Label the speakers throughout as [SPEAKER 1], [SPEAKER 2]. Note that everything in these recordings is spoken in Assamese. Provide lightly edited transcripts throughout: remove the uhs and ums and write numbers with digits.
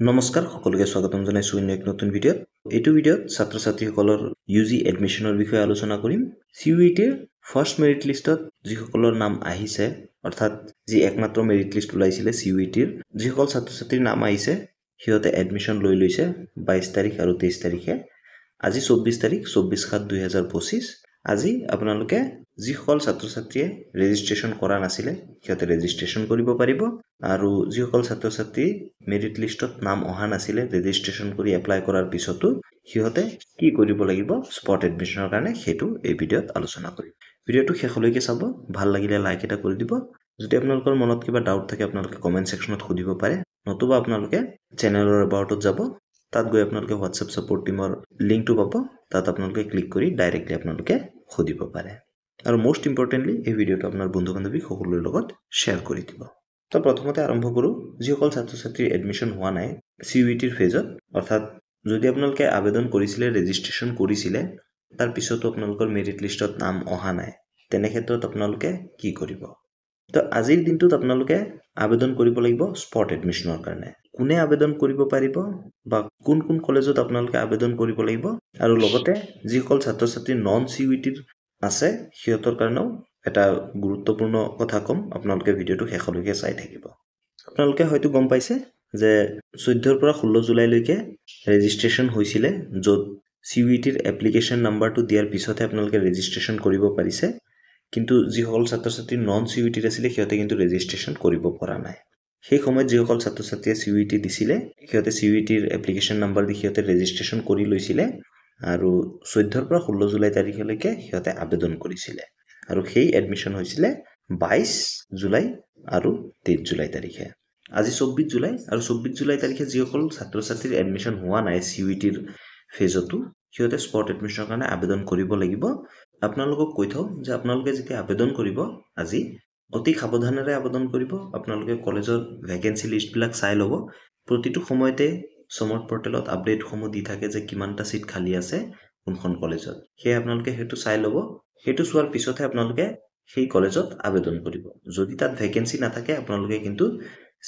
[SPEAKER 1] নমস্কাৰ সকলোকে স্বাগতম জনাইছো এক নতুন ভিডিঅ'ত। এইটো ভিডিঅ'ত ছাত্ৰ ছাত্ৰীসকলৰ ইউজি এডমিশ্যনৰ বিষয়ে আলোচনা কৰিম। CUET-ৰ ফাৰ্ষ্ট মেৰিট লিষ্টত যিসকলৰ নাম আহিছে, অৰ্থাৎ যি একমাত্ৰ মেৰিট লিষ্ট ওলাইছিলে CUET-ৰ, যিসকল ছাত্ৰ ছাত্ৰীৰ নাম আহিছে সিহঁতে এডমিশ্যন লৈ লৈছে 22 তাৰিখ আৰু 23 তাৰিখে। আজি 24 তাৰিখ 24/7/2025। আজি আপোনালোকে যিসকল ছাত্ৰ ছাত্ৰীয়ে ৰেজিষ্ট্ৰেশ্যন কৰা নাছিলে সিহঁতে ৰেজিষ্ট্ৰেশ্যন কৰিব পাৰিব, আৰু যিসকল ছাত্ৰ ছাত্ৰী মেৰিট লিষ্টত নাম অহা নাছিলে ৰেজিষ্ট্ৰেশ্যন কৰি এপ্লাই কৰাৰ পিছতো সিহঁতে কি কৰিব লাগিব স্পট এডমিশ্যনৰ কাৰণে, সেইটো এই ভিডিঅ'ত আলোচনা কৰিম। ভিডিঅ'টো শেষলৈকে চাব, ভাল লাগিলে লাইক এটা কৰি দিব। যদি আপোনালোকৰ মনত কিবা ডাউট থাকে আপোনালোকে কমেণ্ট ছেকশ্যনত সুধিব পাৰে, নতুবা আপোনালোকে চেনেলৰ এবাউটত যাব, তাত গৈ আপোনালোকে হোৱাটছএপ ছাপোৰ্ট টিমৰ লিংকটো পাব, তাত আপোনালোকে ক্লিক কৰি ডাইৰেক্টলি আপোনালোকে সুধিব পাৰে। আৰু মোষ্ট ইম্পৰ্টেণ্টলি এই ভিডিঅ'টো আপোনাৰ বন্ধু বান্ধৱী সকলোৰে লগত শ্বেয়াৰ কৰি দিব। তো প্ৰথমতে আৰম্ভ কৰোঁ। যিসকল ছাত্ৰ ছাত্ৰীৰ এডমিশ্যন হোৱা নাই CUET-ৰ ফেজত, অৰ্থাৎ যদি আপোনালোকে আবেদন কৰিছিলে ৰেজিষ্ট্ৰেশ্যন কৰিছিলে তাৰ পিছতো আপোনালোকৰ মেৰিট লিষ্টত নাম অহা নাই, তেনে ক্ষেত্ৰত আপোনালোকে কি কৰিব? তো আজিৰ দিনটোত আপোনালোকে আবেদন কৰিব লাগিব স্পট এডমিশ্যনৰ কাৰণে। কোনে আবেদন কৰিব পাৰিব বা কোন কোন কলেজত আপোনালোকে আবেদন কৰিব লাগিব, আৰু লগতে যিসকল ছাত্ৰ ছাত্ৰী নন CUET-ৰ আছে সিহঁতৰ কাৰণেও এটা গুৰুত্বপূৰ্ণ কথা ক'ম, আপোনালোকে ভিডিঅ'টো শেষলৈকে চাই থাকিব। আপোনালোকে হয়তো গম পাইছে যে 14 পৰা 16 জুলাইলৈকে ৰেজিষ্ট্ৰেশ্যন হৈছিলে, য'ত CUET-ৰ এপ্লিকেশ্যন নাম্বাৰটো দিয়াৰ পিছতহে আপোনালোকে ৰেজিষ্ট্ৰেশ্যন কৰিব পাৰিছে। কিন্তু যিসকল ছাত্ৰ ছাত্ৰী নন CUET-ৰ আছিলে সিহঁতে কিন্তু ৰেজিষ্ট্ৰেশ্যন কৰিব পৰা নাই। সেই সময়ত যিসকল ছাত্ৰ ছাত্ৰীয়ে CUET দিছিলে সিহঁতে CUET-ৰ এপ্লিকেশ্যন নাম্বাৰ দি সিহঁতে ৰেজিষ্ট্ৰেশ্যন কৰি লৈছিলে, আৰু 14 পৰা 16 জুলাই তাৰিখলৈকে সিহঁতে আবেদন কৰিছিলে, আৰু সেই এডমিশ্যন হৈছিলে 22 জুলাই আৰু 23 জুলাই তাৰিখে। আজি 24 জুলাই, আৰু 24 জুলাই তাৰিখে যিসকল ছাত্ৰ ছাত্ৰীৰ এডমিশ্যন হোৱা নাই CUET-ৰ ফেজতো সিহঁতে স্পট এডমিশ্যনৰ কাৰণে আবেদন কৰিব লাগিব। আপোনালোকক কৈ থওঁ যে আপোনালোকে যেতিয়া আবেদন কৰিব আজি অতি সাৱধানেৰে আবেদন কৰিব। আপোনালোকে কলেজৰ ভেকেঞ্চি লিষ্টবিলাক চাই ল'ব। প্ৰতিটো সময়তে সমৰ্থ পৰ্টেলত আপডেটসমূহ দি থাকে যে কিমানটা চিট খালী আছে কোনখন কলেজত, সেয়ে আপোনালোকে সেইটো চাই ল'ব। সেইটো চোৱাৰ পিছতহে আপোনালোকে সেই কলেজত আবেদন কৰিব। যদি তাত ভেকেঞ্চি নাথাকে আপোনালোকে কিন্তু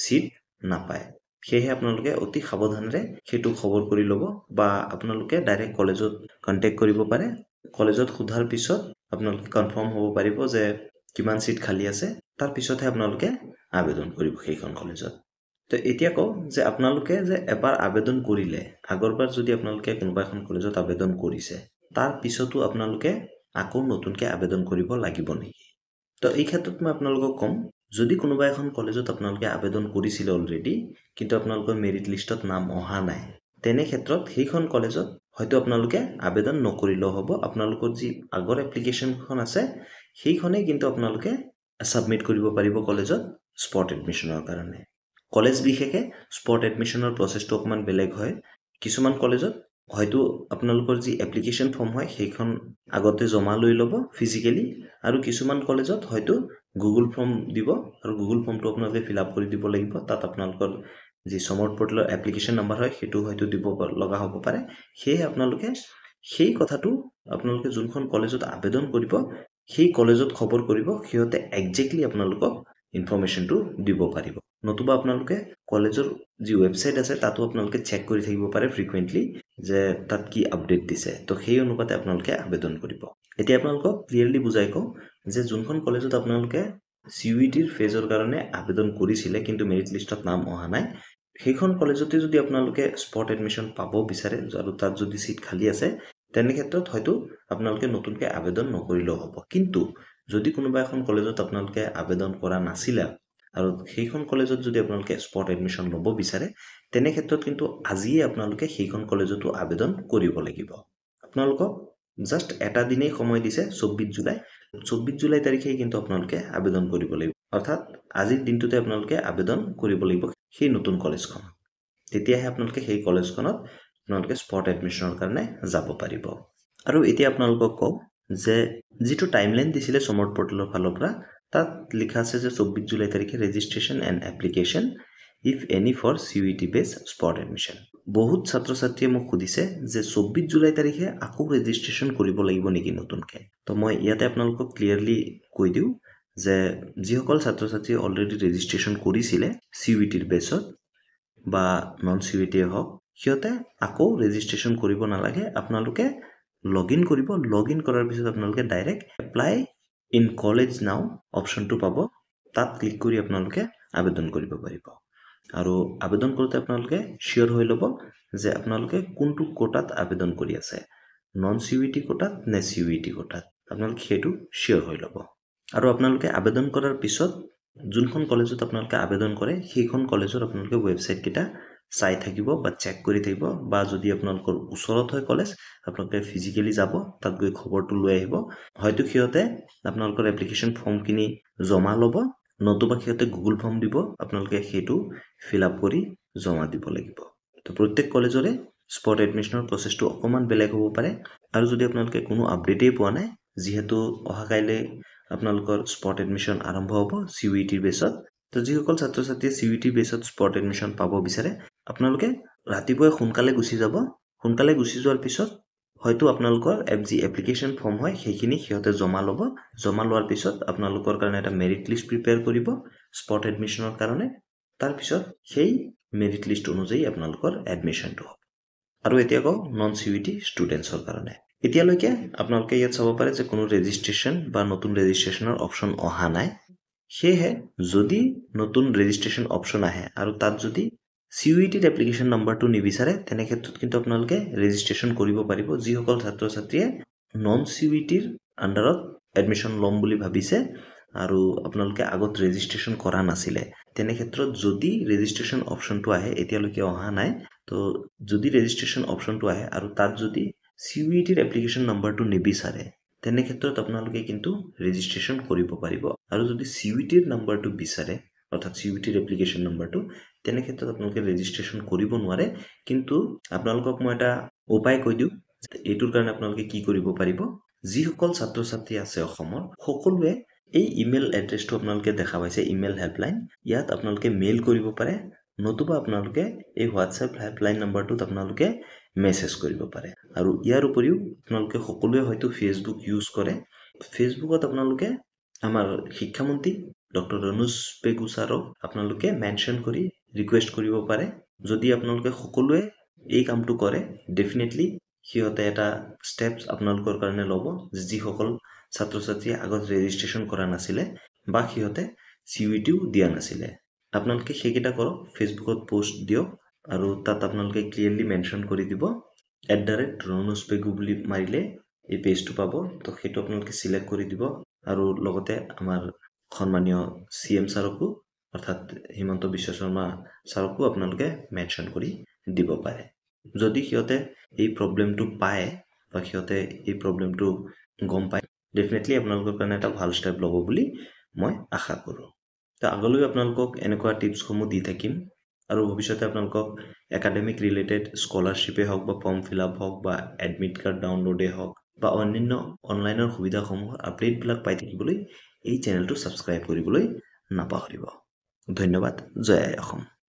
[SPEAKER 1] চিট নাপায়, সেয়েহে আপোনালোকে অতি সাৱধানেৰে সেইটো খবৰ কৰি ল'ব, বা আপোনালোকে ডাইৰেক্ট কলেজত কণ্টেক্ট কৰিব পাৰে। কলেজত সোধাৰ পিছত আপোনালোকে কনফাৰ্ম হ'ব পাৰিব যে কিমান চিট খালী আছে, তাৰ পিছতহে আপোনালোকে আবেদন কৰিব সেইখন কলেজত। তো এতিয়া কওঁ যে আপোনালোকে যে এবাৰ আবেদন কৰিলে, আগৰবাৰ যদি আপোনালোকে কোনোবা এখন কলেজত আবেদন কৰিছে তাৰ পিছতো আপোনালোকে আকৌ নতুনকৈ আবেদন কৰিব লাগিব নেকি? তো এই ক্ষেত্ৰত মই আপোনালোকক ক'ম, যদি কোনোবা এখন কলেজত আপোনালোকে আবেদন কৰিছিলে অলৰেডি কিন্তু আপোনালোকৰ মেৰিট লিষ্টত নাম অহা নাই, তেনে ক্ষেত্ৰত সেইখন কলেজত হয়তো আপোনালোকে আবেদন নকৰিলেও হ'ব। আপোনালোকৰ যি আগৰ এপ্লিকেশ্যনখন আছে সেইখনেই কিন্তু আপোনালোকে ছাবমিট কৰিব পাৰিব কলেজত স্পট এডমিশ্যনৰ কাৰণে। কলেজ বিশেষে স্পট এডমিশ্যনৰ প্ৰচেছটো অকণমান বেলেগ হয়। কিছুমান কলেজত হয়তো আপোনালোকৰ যি এপ্লিকেশ্যন ফৰ্ম হয় সেইখন আগতে জমা লৈ ল'ব ফিজিকেলি, আৰু কিছুমান কলেজত হয়তো গুগল ফৰ্ম দিব, আৰু গুগল ফৰ্মটো আপোনালোকে ফিল আপ কৰি দিব লাগিব। তাত আপোনালোকৰ যি সমৰ্থ পৰ্টেলৰ এপ্লিকেশ্যন নাম্বাৰ হয় সেইটো হয়তো দিব লগা হ'ব পাৰে। সেয়ে আপোনালোকে সেই কথাটো আপোনালোকে যোনখন কলেজত আবেদন কৰিব সেই কলেজত খবৰ কৰিব, সিহঁতে একজেক্টলি আপোনালোকক ইনফৰ্মেশ্যনটো দিব পাৰিব। নতুবা আপোনালোকে কলেজৰ যি ৱেবছাইট আছে তাতো আপোনালোকে চেক কৰি থাকিব পাৰে ফ্ৰিকুৱেণ্টলি যে তাত কি আপডেট দিছে, তো সেই অনুপাতে আপোনালোকে আবেদন কৰিব। এতিয়া আপোনালোকক ক্লিয়াৰলি বুজাই কওঁ যে যোনখন কলেজত আপোনালোকে CUET-ৰ ফেজৰ কাৰণে আবেদন কৰিছিলে কিন্তু মেৰিট লিষ্টত নাম অহা নাই, সেইখন কলেজতে যদি আপোনালোকে স্পট এডমিশ্যন পাব বিচাৰে আৰু তাত যদি চিট খালী আছে, তেনে ক্ষেত্ৰত হয়তো আপোনালোকে নতুনকৈ আবেদন নকৰিলেও হ'ব। কিন্তু যদি কোনোবা এখন কলেজত আপোনালোকে আবেদন কৰা নাছিলে আৰু সেইখন কলেজত যদি আপোনালোকে স্পট এডমিশ্যন ল'ব বিচাৰে, তেনে ক্ষেত্ৰত কিন্তু আজিয়ে আপোনালোকে সেইখন কলেজতো আবেদন কৰিব লাগিব। আপোনালোকক জাষ্ট এটা দিনেই সময় দিছে, 24 জুলাই। 24 জুলাই তাৰিখেই কিন্তু আপোনালোকে আবেদন কৰিব লাগিব, অৰ্থাৎ আজিৰ দিনটোতে আপোনালোকে আবেদন কৰিব লাগিব সেই নতুন কলেজখনত। তেতিয়াহে আপোনালোকে সেই কলেজখনত আপোনালোকে স্পট এডমিশ্যনৰ কাৰণে যাব পাৰিব। আৰু এতিয়া আপোনালোকক কওঁ যে যিটো টাইমলাইন দিছিলে সমৰ্থ পৰ্টেলৰ ফালৰ পৰা, তাত লিখা আছে যে 24 জুলাই তাৰিখে registration and application if any for CUET base spot admission. বহুত ছাত্ৰ ছাত্ৰীয়ে মোক সুধিছে যে 24 জুলাই তাৰিখে আকৌ ৰেজিষ্ট্ৰেশ্যন কৰিব লাগিব নেকি নতুনকৈ? তো মই ইয়াতে আপোনালোকক ক্লিয়াৰলি কৈ দিওঁ যে যিসকল ছাত্ৰ ছাত্ৰীয়ে অলৰেডি ৰেজিষ্ট্ৰেশ্যন কৰিছিলে CUET-ৰ বেছত, বা নন চিউইটিয়ে হওক সিহঁতে আকৌ ৰেজিষ্ট্ৰেশ্যন কৰিব নালাগে আপোনালোকে লগইন কৰিব লগইন কৰাৰ পিছত আপোনালোকে ডাইৰেক্ট এপ্লাই ইন কলেজ নাও অপশ্যনটো পাব তাত ক্লিক কৰি আপোনালোকে আবেদন কৰিব পাৰিব আৰু আবেদন কৰোঁতে আপোনালোকে চিয়ৰ হৈ ল'ব যে আপোনালোকে কোনটো কোটাত আবেদন কৰি আছে নন চিউইটি কোটাত নে চিউইটি কোটাত আপোনালোকে সেইটো চিয়ৰ হৈ ল'ব আৰু আপোনালোকে আবেদন কৰাৰ পিছত যোনখন কলেজত আপোনালোকে আবেদন কৰে সেইখন কলেজৰ আপোনালোকে ৱেবছাইট কেইটা চাই থাকিব বা চেক কৰি থাকিব বা যদি আপোনালোকৰ ওচৰত হয় কলেজ আপোনালোকে ফিজিক্যালি যাব তাত গৈ খবৰটো লৈ আহিব হয়তো সিহঁতে আপোনালোকৰ এপ্লিকেশ্যন ফৰ্মখিনি জমা ল'ব নতুবা সিহঁতে গুগল ফৰ্ম দিব আপোনালোকে সেইটো ফিল আপ কৰি জমা দিব লাগিব তো প্ৰত্যেক কলেজৰে স্পট এডমিশ্যনৰ প্ৰচেছটো অকণমান বেলেগ হ'ব পাৰে আৰু যদি আপোনালোকে কোনো আপডেটেই পোৱা নাই যিহেতু অহাকাইলৈ আপোনালোকৰ স্পট এডমিশ্যন আৰম্ভ হ'ব চিউইটিৰ বেছত তো যিসকল ছাত্ৰ ছাত্ৰীয়ে চিউইটিৰ বেছত স্পট এডমিশ্যন পাব বিচাৰে আপোনালোকে ৰাতিপুৱাই সোনকালে গুচি যাব সোনকালে গুচি যোৱাৰ পিছত হয়তো আপোনালোকৰ যি এপ্লিকেশ্যন ফৰ্ম হয় সেইখিনি সিহঁতে জমা ল'ব জমা লোৱাৰ পিছত আপোনালোকৰ কাৰণে এটা মেৰিট লিষ্ট প্ৰিপেয়াৰ কৰিব স্পট এডমিশ্যনৰ কাৰণে তাৰপিছত সেই মেৰিট লিষ্ট অনুযায়ী আপোনালোকৰ এডমিশ্যনটো হ'ব আৰু এতিয়া কওঁ নন চিউইটি ষ্টুডেণ্টছৰ কাৰণে এতিয়ালৈকে আপোনালোকে ইয়াত চাব পাৰে যে কোনো ৰেজিষ্ট্ৰেশ্যন বা নতুন ৰেজিষ্ট্ৰেশ্যনৰ অপশ্যন অহা নাই সেয়েহে যদি নতুন ৰেজিষ্ট্ৰেশ্যন অপশ্যন আহে আৰু তাত যদি চিউইটিৰ এপ্লিকেশ্যন নম্বৰটো নিবিচাৰে তেনে ক্ষেত্ৰত কিন্তু আপোনালোকে ৰেজিষ্ট্ৰেশ্যন কৰিব পাৰিব যিসকল ছাত্ৰ ছাত্ৰীয়ে নন চিউইটিৰ আণ্ডাৰত এডমিশ্যন ল'ম বুলি ভাবিছে আৰু আপোনালোকে আগত ৰেজিষ্ট্ৰেশ্যন কৰা নাছিলে তেনে ক্ষেত্ৰত যদি ৰেজিষ্ট্ৰেশ্যন অপশ্যনটো আহে এতিয়ালৈকে অহা নাই তো যদি ৰেজিষ্ট্ৰেশ্যন অপশ্যনটো আহে আৰু তাত যদি চিউইটিৰ এপ্লিকেশ্যন নম্বৰটো নিবিচাৰে তেনে ক্ষেত্ৰত আপোনালোকে কিন্তু ৰেজিষ্ট্ৰেশ্যন কৰিব পাৰিব আৰু যদি চিউইটিৰ নম্বৰটো বিচাৰে অৰ্থাৎ চিউইটিৰ এপ্লিকেশ্যন নম্বৰটো তেনে ক্ষেত্ৰত আপোনালোকে ৰেজিষ্ট্ৰেশ্যন কৰিব নোৱাৰে কিন্তু আপোনালোকক মই এটা উপায় কৈ দিওঁ এইটোৰ কাৰণে আপোনালোকে কি কৰিব পাৰিব যিসকল ছাত্ৰ ছাত্ৰী আছে অসমৰ সকলোৱে এই ইমেইল এড্ৰেছটো আপোনালোকে দেখা পাইছে ইমেইল হেল্পলাইন ইয়াত আপোনালোকে মেইল কৰিব পাৰে নতুবা আপোনালোকে এই হোৱাটছএপ হেল্পলাইন নম্বৰটোত আপোনালোকে মেছেজ কৰিব পাৰে আৰু ইয়াৰ উপৰিও আপোনালোকে সকলোৱে হয়তো ফেচবুক ইউজ কৰে ফেচবুকত আপোনালোকে আমাৰ শিক্ষামন্ত্ৰী ডক্টৰ ৰণোজ পেগু ছাৰক আপোনালোকে মেনশ্যন কৰি ৰিকুৱেষ্ট কৰিব পাৰে যদি আপোনালোকে সকলোৱে এই কামটো কৰে ডেফিনেটলি সিহঁতে এটা ষ্টেপছ আপোনালোকৰ কাৰণে ল'ব যিসকল ছাত্ৰ ছাত্ৰীয়ে আগত ৰেজিষ্ট্ৰেশ্যন কৰা নাছিলে বা সিহঁতে চিউইটিও দিয়া নাছিলে আপোনালোকে সেইকেইটা কৰক ফেচবুকত পোষ্ট দিয়ক আৰু তাত আপোনালোকে ক্লিয়াৰলি মেনশ্যন কৰি দিব @ৰণোজ বুলি মাৰিলে এই পেজটো পাব তো সেইটো আপোনালোকে চিলেক্ট কৰি দিব আৰু লগতে আমাৰ সন্মানীয় CM ছাৰকো অৰ্থাৎ হিমন্ত বিশ্ব শৰ্মা ছাৰকো আপোনালোকে মেনশ্যন কৰি দিব পাৰে যদি সিহঁতে এই প্ৰব্লেমটো পায় বা সিহঁতে এই প্ৰব্লেমটো গম পায় ডেফিনেটলি আপোনালোকৰ কাৰণে এটা ভাল ষ্টেপ ল'ব বুলি মই আশা কৰোঁ তো আগলৈ আপোনালোকক এনেকুৱা টিপছসমূহ দি থাকিম আৰু ভৱিষ্যতে আপোনালোকক একাডেমিক ৰিলেটেড স্কলাৰশ্বিপে হওক বা ফৰ্ম ফিল আপ হওক বা এডমিট কাৰ্ড ডাউনলোডে হওক বা অন্যান্য অনলাইনৰ সুবিধাসমূহৰ আপডেটবিলাক পাই থাকিবলৈ এই চেনেলটো ছাবস্ক্ৰাইব কৰিবলৈ নাপাহৰিব ধন্যবাদ জয় আই অসম